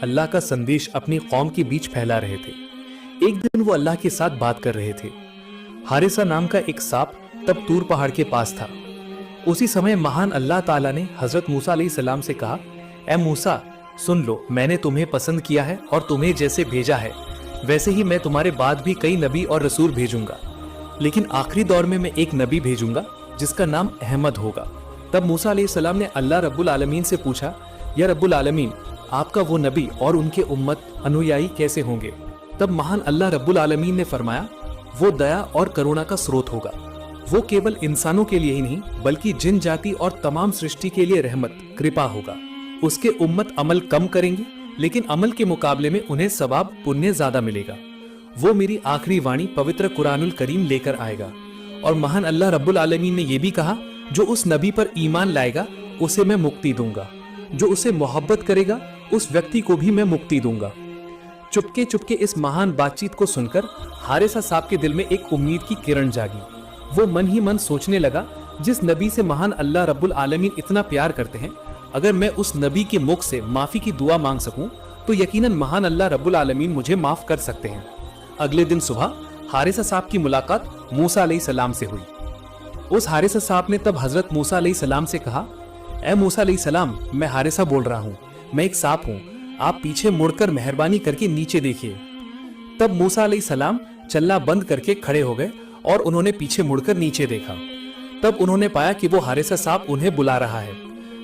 अल्लाह का संदेश अपनी कौम के बीच फैला रहे थे। एक दिन वो अल्लाह के साथ बात कर रहे थे। हारिसा नाम का एक सांप तब तूर पहाड़ के पास था। उसी समय महान अल्लाह ताला ने हजरत मूसा अलैहिस्सलाम से कहा, ए मूसा सुन लो, मैंने तुम्हें पसंद किया है और तुम्हें जैसे भेजा है वैसे ही मैं तुम्हारे बाद भी कई नबी और रसूल भेजूंगा, लेकिन आखिरी दौर में मैं एक नबी भेजूंगा जिसका नाम अहमद होगा। तब मूसा अलैहिस्सलाम ने अल्लाह रब्बुल आलमीन से पूछा, या रब्बुल आलमीन, आपका वो नबी और उनके उम्मत अनुयायी कैसे होंगे? तब महान अल्लाह रब्बुल आलमीन ने फरमाया, वो दया और करुणा का स्रोत होगा। वो केवल इंसानों के लिए ही नहीं बल्कि जिन जाति और तमाम सृष्टि के लिए रहमत कृपा होगा। उसके उम्मत अमल कम करेंगे लेकिन अमल के मुकाबले में उन्हें सवाब पुण्य ज्यादा मिलेगा। वो मेरी आखिरी वाणी पवित्र कुरानुल करीम लेकर आएगा। और महान अल्लाह रब्बुल आलमीन ने यह भी कहा, जो उस नबी पर ईमान लाएगा उसे मैं मुक्ति दूंगा, जो उसे मोहब्बत करेगा उस व्यक्ति को भी मैं मुक्ति दूंगा। चुपके चुपके इस महान बातचीत को सुनकर हारिसा साहब के दिल में एक उम्मीद की किरण जागी। वो मन ही मन सोचने लगा, जिस नबी से महान अल्लाह रब्बुल आलमीन इतना प्यार करते हैं, अगर मैं उस नबी के मुख से माफी की दुआ मांग सकूं तो यकीनन महान अल्लाह रब्बुल आलमीन मुझे माफ कर सकते हैं। अगले दिन सुबह हारिसा साहब की मुलाकात मूसा अलैहिस्सलाम से हुई। उस हारिसा साहब ने तब हजरत मूसा अलैहिस्सलाम से कहा, ए मूसा अलैहिस्सलाम, मैं हारिसा बोल रहा हूँ, मैं एक सांप हूँ, आप पीछे मुड़कर मेहरबानी करके नीचे देखिए। तब मूसा अलैहिस्सलाम चलना बंद करके खड़े हो गए और उन्होंने पीछे मुड़कर नीचे देखा। तब उन्होंने पाया कि वो हारिसा साहब उन्हें बुला रहा है।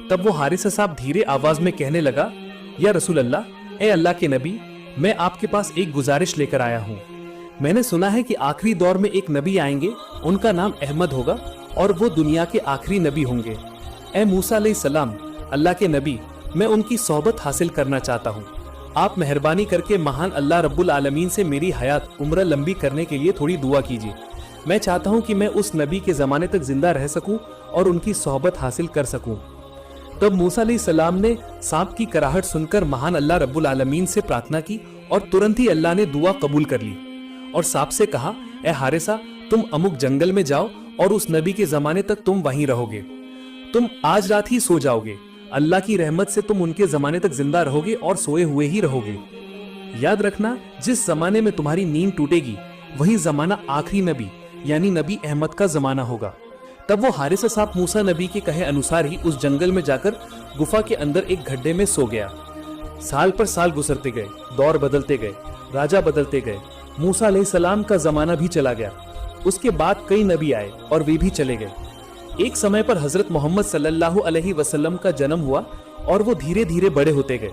तब वो हारिसा साहब धीरे आवाज में कहने लगा, या रसूल अल्लाह, ए अल्लाह के नबी, मैं आपके पास एक गुजारिश लेकर आया हूँ। मैंने सुना है कि आखिरी दौर में एक नबी आएंगे, उनका नाम अहमद होगा और वो दुनिया के आखिरी नबी होंगे। ए मूसा अलैहिस्सलाम, अल्लाह के नबी, मैं उनकी सोहबत हासिल करना चाहता हूँ। आप मेहरबानी करके महान अल्लाह रब्बुल आलमीन से मेरी हयात उम्र लंबी करने के लिए थोड़ी दुआ कीजिए। मैं चाहता हूँ कि मैं उस नबी के ज़माने तक जिंदा रह सकूँ और उनकी सोहबत हासिल कर सकूँ। तब मूसा अलैहिस्सलाम ने सांप की कराहट सुनकर महान अल्लाह रब्बुल आलमीन से प्रार्थना की और तुरंत ही अल्लाह ने दुआ कबूल कर ली और सांप से कहा, ए हारिसा, तुम अमुक जंगल में जाओ और उस नबी के जमाने तक तुम वहीं रहोगे। तुम आज रात ही सो जाओगे। अल्लाह की रहमत से तुम उनके जमाने तक जिंदा रहोगे और सोए हुए ही रहोगे। याद रखना, जिस जमाने में तुम्हारी नींद टूटेगी वही जमाना आखिरी नबी यानी नबी अहमद का जमाना होगा। तब वो हारिसा साहब मूसा नबी के कहे अनुसार ही उस जंगल में जाकर गुफा के अंदर एक गड्ढे में सो गया। साल पर साल गुजरते गए, दौर बदलते गए, राजा बदलते गए। मूसा अलैहिस्सलाम का जमाना भी चला गया। उसके बाद कई नबी आए और वे भी चले गए। एक समय पर हजरत मोहम्मद सल्लल्लाहु अलैहि वसल्लम का जन्म हुआ और वो धीरे धीरे बड़े होते गए।